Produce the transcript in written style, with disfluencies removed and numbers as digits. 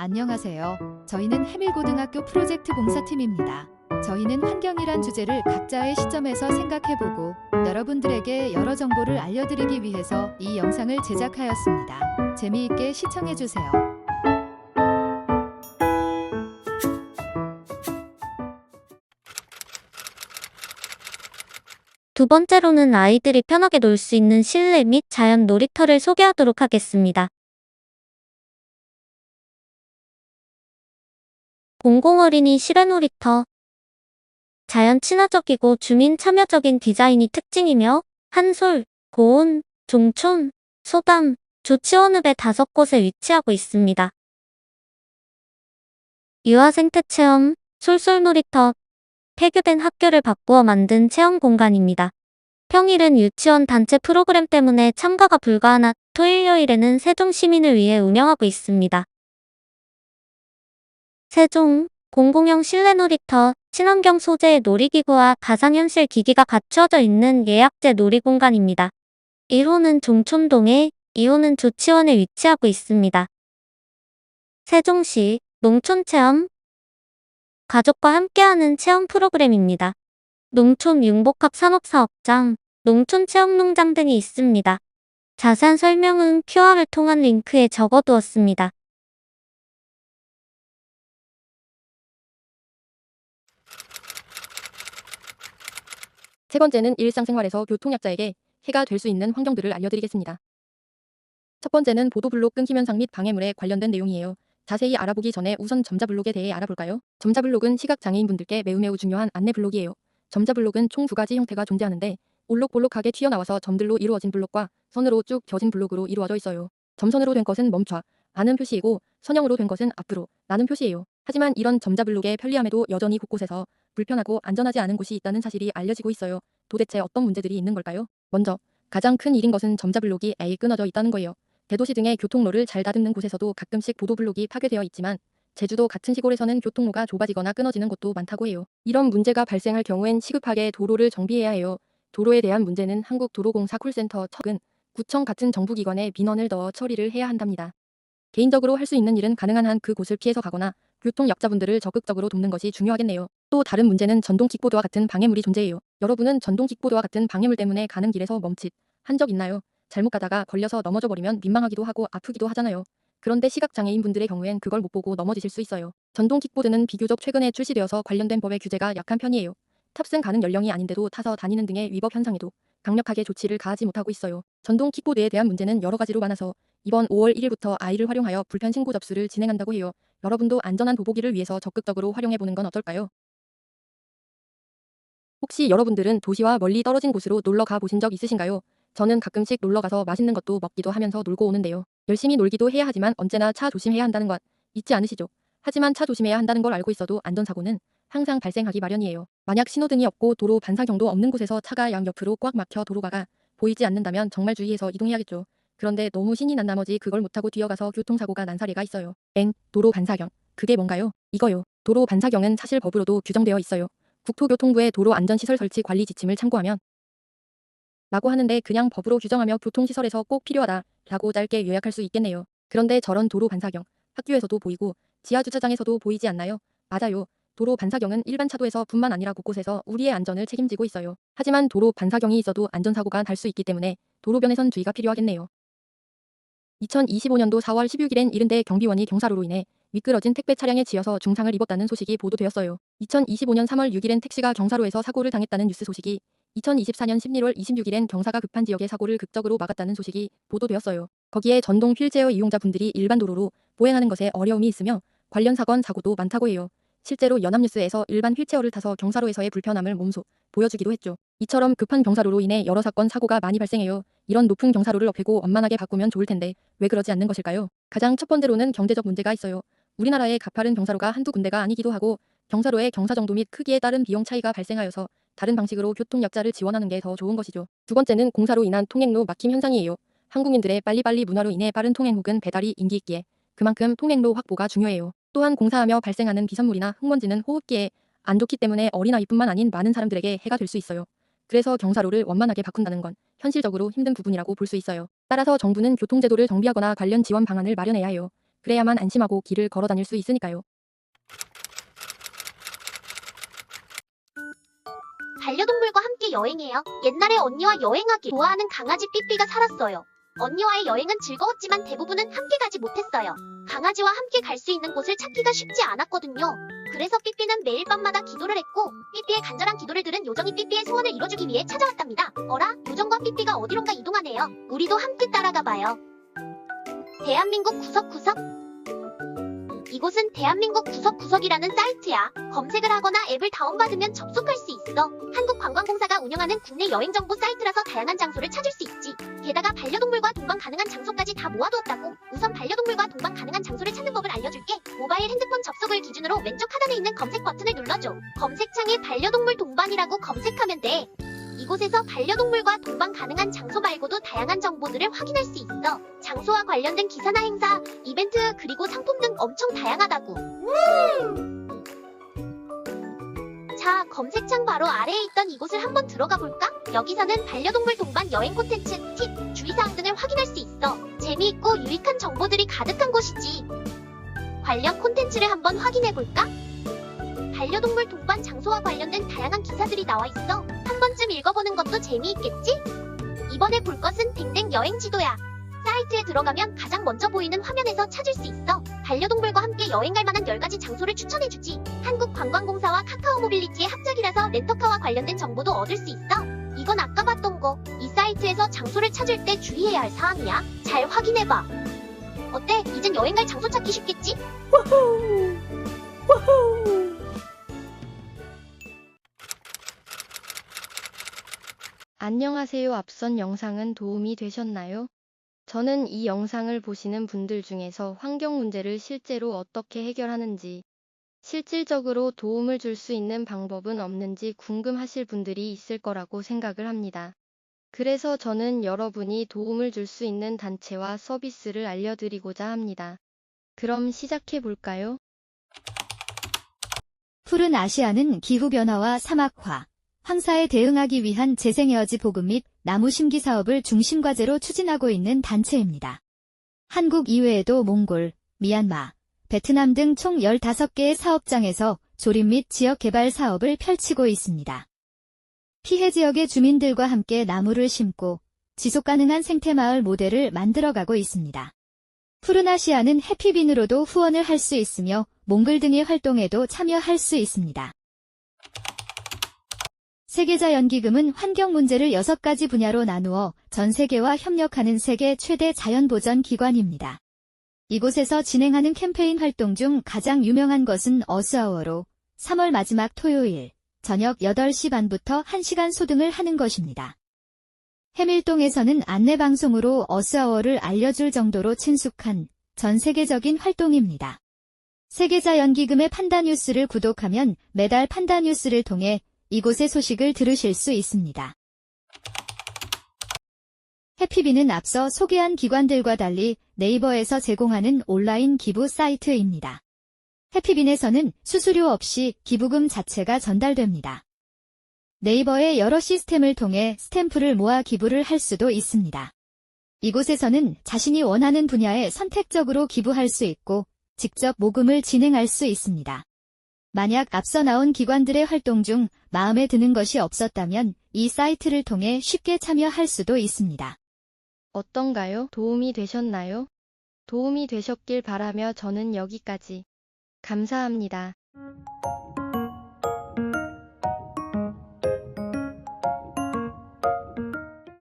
안녕하세요. 저희는 해밀고등학교 프로젝트 봉사팀입니다. 저희는 환경이란 주제를 각자의 시점에서 생각해보고 여러분들에게 여러 정보를 알려드리기 위해서 이 영상을 제작하였습니다. 재미있게 시청해주세요. 두 번째로는 아이들이 편하게 놀 수 있는 실내 및 자연 놀이터를 소개하도록 하겠습니다. 공공어린이 실외 놀이터. 자연 친화적이고 주민 참여적인 디자인이 특징이며 한솔, 고온, 종촌, 소담, 조치원읍의 5곳에 위치하고 있습니다. 유아 생태 체험, 솔솔놀이터. 폐교된 학교를 바꾸어 만든 체험 공간입니다. 평일은 유치원 단체 프로그램 때문에 참가가 불가하나 토일요일에는 세종 시민을 위해 운영하고 있습니다. 세종, 공공형 실내 놀이터, 친환경 소재의 놀이기구와 가상현실 기기가 갖추어져 있는 예약제 놀이공간입니다. 1호는 종촌동에, 2호는 조치원에 위치하고 있습니다. 세종시 농촌체험. 가족과 함께하는 체험 프로그램입니다. 농촌 융복합 산업사업장, 농촌체험농장 등이 있습니다. 자세한 설명은 QR을 통한 링크에 적어두었습니다. 세 번째는 일상생활에서 교통약자에게 해가 될 수 있는 환경들을 알려드리겠습니다. 첫 번째는 보도블록 끊김 현상 및 방해물에 관련된 내용이에요. 자세히 알아보기 전에 우선 점자블록에 대해 알아볼까요? 점자블록은 시각장애인분들께 매우 중요한 안내블록이에요. 점자블록은 총 2가지 형태가 존재하는데 올록볼록하게 튀어나와서 점들로 이루어진 블록과 선으로 쭉 펴진 블록으로 이루어져 있어요. 점선으로 된 것은 멈춰, 아는 표시이고 선형으로 된 것은 앞으로, 나는 표시예요. 하지만 이런 점자블록의 편리함에도 여전히 곳곳에서 불편하고 안전하지 않은 곳이 있다는 사실이 알려지고 있어요. 도대체 어떤 문제들이 있는 걸까요? 먼저, 가장 큰 일인 것은 점자블록이 아예 끊어져 있다는 거예요. 대도시 등의 교통로를 잘 다듬는 곳에서도 가끔씩 보도블록이 파괴되어 있지만 제주도 같은 시골에서는 교통로가 좁아지거나 끊어지는 곳도 많다고 해요. 이런 문제가 발생할 경우엔 시급하게 도로를 정비해야 해요. 도로에 대한 문제는 한국도로공사 콜센터 척은 구청 같은 정부기관에 민원을 넣어 처리를 해야 한답니다. 개인적으로 할 수 있는 일은 가능한 한 그곳을 피해서 가거나 교통약자분들을 적극적으로 돕는 것이 중요하겠네요. 또 다른 문제는 전동 킥보드와 같은 방해물이 존재해요. 여러분은 전동 킥보드와 같은 방해물 때문에 가는 길에서 멈칫 한 적 있나요? 잘못 가다가 걸려서 넘어져 버리면 민망하기도 하고 아프기도 하잖아요. 그런데 시각장애인 분들의 경우엔 그걸 못 보고 넘어지실 수 있어요. 전동 킥보드는 비교적 최근에 출시되어서 관련된 법의 규제가 약한 편이에요. 탑승 가능 연령이 아닌데도 타서 다니는 등의 위법 현상에도 강력하게 조치를 가하지 못하고 있어요. 전동 킥보드에 대한 문제는 여러 가지로 많아서 이번 5월 1일부터 아이를 활용하여 불편 신고 접수를 진행한다고 해요. 여러분도 안전한 도보기를 위해서 적극적으로 활용해보는 건 어떨까요? 혹시 여러분들은 도시와 멀리 떨어진 곳으로 놀러 가 보신 적 있으신가요? 저는 가끔씩 놀러 가서 맛있는 것도 먹기도 하면서 놀고 오는데요. 열심히 놀기도 해야 하지만 언제나 차 조심해야 한다는 것 잊지 않으시죠? 하지만 차 조심해야 한다는 걸 알고 있어도 안전사고는 항상 발생하기 마련이에요. 만약 신호등이 없고 도로 반사경도 없는 곳에서 차가 양옆으로 꽉 막혀 도로가 보이지 않는다면 정말 주의해서 이동해야겠죠. 그런데 너무 신이 난 나머지 그걸 못하고 뛰어가서 교통사고가 난 사례가 있어요. 도로 반사경. 그게 뭔가요? 이거요. 도로 반사경은 사실 법으로도 규정되어 있어요. 국토교통부의 도로안전시설 설치 관리 지침을 참고하면 라고 하는데 그냥 법으로 규정하며 교통시설에서 꼭 필요하다 라고 짧게 요약할 수 있겠네요. 그런데 저런 도로 반사경, 학교에서도 보이고 지하주차장에서도 보이지 않나요? 맞아요. 도로 반사경은 일반 차도에서 뿐만 아니라 곳곳에서 우리의 안전을 책임지고 있어요. 하지만 도로 반사경이 있어도 안전사고가 날 수 있기 때문에 도로변에선 주의가 필요하겠네요. 2025년도 4월 16일엔 이른데 경비원이 경사로로 인해 미끄러진 택배 차량에 치여서 중상을 입었다는 소식이 보도되었어요. 2025년 3월 6일엔 택시가 경사로에서 사고를 당했다는 뉴스 소식이, 2024년 11월 26일엔 경사가 급한 지역의 사고를 극적으로 막았다는 소식이 보도되었어요. 거기에 전동 휠체어 이용자분들이 일반 도로로 보행하는 것에 어려움이 있으며 관련 사건 사고도 많다고 해요. 실제로 연합뉴스에서 일반 휠체어를 타서 경사로에서의 불편함을 몸소 보여주기도 했죠. 이처럼 급한 경사로로 인해 여러 사건 사고가 많이 발생해요. 이런 높은 경사로를 없애고 원만하게 바꾸면 좋을 텐데 왜 그러지 않는 것일까요? 가장 첫 번째로는 경제적 문제가 있어요. 우리나라의 가파른 경사로가 한두 군데가 아니기도 하고 경사로의 경사 정도 및 크기에 따른 비용 차이가 발생하여서 다른 방식으로 교통약자를 지원하는 게 더 좋은 것이죠. 두 번째는 공사로 인한 통행로 막힘 현상이에요. 한국인들의 빨리빨리 문화로 인해 빠른 통행 혹은 배달이 인기 있기에 그만큼 통행로 확보가 중요해요. 또한 공사하며 발생하는 비산물이나 흙먼지는 호흡기에 안 좋기 때문에 어린아이뿐만 아닌 많은 사람들에게 해가 될 수 있어요. 그래서 경사로를 원만하게 바꾼다는 건 현실적으로 힘든 부분이라고 볼 수 있어요. 따라서 정부는 교통제도를 정비하거나 관련 지원 방안을 마련해야 해요. 그래야만 안심하고 길을 걸어 다닐 수 있으니까요. 반려동물과 함께 여행해요. 옛날에 언니와 여행하기 좋아하는 강아지 삐삐가 살았어요. 언니와의 여행은 즐거웠지만 대부분은 함께 가지 못했어요. 강아지와 함께 갈 수 있는 곳을 찾기가 쉽지 않았거든요. 그래서 삐삐는 매일 밤마다 기도를 했고 삐삐의 간절한 기도를 들은 요정이 삐삐의 소원을 이뤄주기 위해 찾아왔답니다. 어라? 요정과 삐삐가 어디론가 이동하네요. 우리도 함께 따라가 봐요. 대한민국 구석구석. 이곳은 대한민국 구석구석이라는 사이트야. 검색을 하거나 앱을 다운받으면 접속할 수 있어. 한국관광공사가 운영하는 국내 여행정보 사이트라서 다양한 장소를 찾을 수 있지. 게다가 반려동물과 동반 가능한 장소까지 다 모아두었다고. 우선 반려동물과 동반 가능한 장소를 찾는 법을 알려줄게. 모바일 핸드폰 접속을 기준으로 왼쪽 하단에 있는 검색 버튼을 눌러줘. 검색창에 반려동물 동반이라고 검색하면 돼. 이곳에서 반려동물과 동반 가능한 장소 말고도 다양한 정보들을 확인할 수 있어. 장소와 관련된 기사나 행사, 이벤트, 그리고 상품 등 엄청 다양하다고. 자, 검색창 바로 아래에 있던 이곳을 한번 들어가 볼까? 여기서는 반려동물 동반 여행 콘텐츠, 팁, 주의사항 등을 확인할 수 있어. 재미있고 유익한 정보들이 가득한 곳이지. 관련 콘텐츠를 한번 확인해 볼까? 반려동물 동반 장소와 관련된 다양한 기사들이 나와 있어. 한 번쯤 읽어보는 것도 재미있겠지? 이번에 볼 것은 댕댕 여행 지도야. 사이트에 들어가면 가장 먼저 보이는 화면에서 찾을 수 있어. 반려동물과 함께 여행 갈 만한 10가지 장소를 추천해주지. 한국관광공사와 카카오 모빌리티의 합작이라서 렌터카와 관련된 정보도 얻을 수 있어. 이건 아까 봤던 거. 이 사이트에서 장소를 찾을 때 주의해야 할 사항이야. 잘 확인해봐. 어때? 이젠 여행 갈 장소 찾기 쉽겠지? 안녕하세요. 앞선 영상은 도움이 되셨나요? 저는 이 영상을 보시는 분들 중에서 환경 문제를 실제로 어떻게 해결하는지, 실질적으로 도움을 줄 수 있는 방법은 없는지 궁금하실 분들이 있을 거라고 생각을 합니다. 그래서 저는 여러분이 도움을 줄 수 있는 단체와 서비스를 알려드리고자 합니다. 그럼 시작해 볼까요? 푸른 아시아는 기후변화와 사막화, 황사에 대응하기 위한 재생에너지 보급 및 나무 심기 사업을 중심 과제로 추진하고 있는 단체입니다. 한국 이외에도 몽골, 미얀마, 베트남 등 총 15개의 사업장에서 조립 및 지역 개발 사업을 펼치고 있습니다. 피해 지역의 주민들과 함께 나무를 심고 지속가능한 생태마을 모델을 만들어가고 있습니다. 푸른 아시아는 해피빈으로도 후원을 할 수 있으며 몽글 등의 활동에도 참여할 수 있습니다. 세계자연기금은 환경 문제를 6가지 분야로 나누어 전 세계와 협력하는 세계 최대 자연보전 기관입니다. 이곳에서 진행하는 캠페인 활동 중 가장 유명한 것은 어스아워로 3월 마지막 토요일 저녁 8시 반부터 1시간 소등을 하는 것입니다. 해밀동에서는 안내방송으로 어스아워를 알려줄 정도로 친숙한 전 세계적인 활동입니다. 세계자연기금의 판다뉴스를 구독하면 매달 판다뉴스를 통해 이곳의 소식을 들으실 수 있습니다. 해피빈은 앞서 소개한 기관들과 달리 네이버에서 제공하는 온라인 기부 사이트입니다. 해피빈에서는 수수료 없이 기부금 자체가 전달됩니다. 네이버의 여러 시스템을 통해 스탬프를 모아 기부를 할 수도 있습니다. 이곳에서는 자신이 원하는 분야에 선택적으로 기부할 수 있고 직접 모금을 진행할 수 있습니다. 만약 앞서 나온 기관들의 활동 중 마음에 드는 것이 없었다면 이 사이트를 통해 쉽게 참여할 수도 있습니다. 어떤가요? 도움이 되셨나요? 도움이 되셨길 바라며 저는 여기까지. 감사합니다.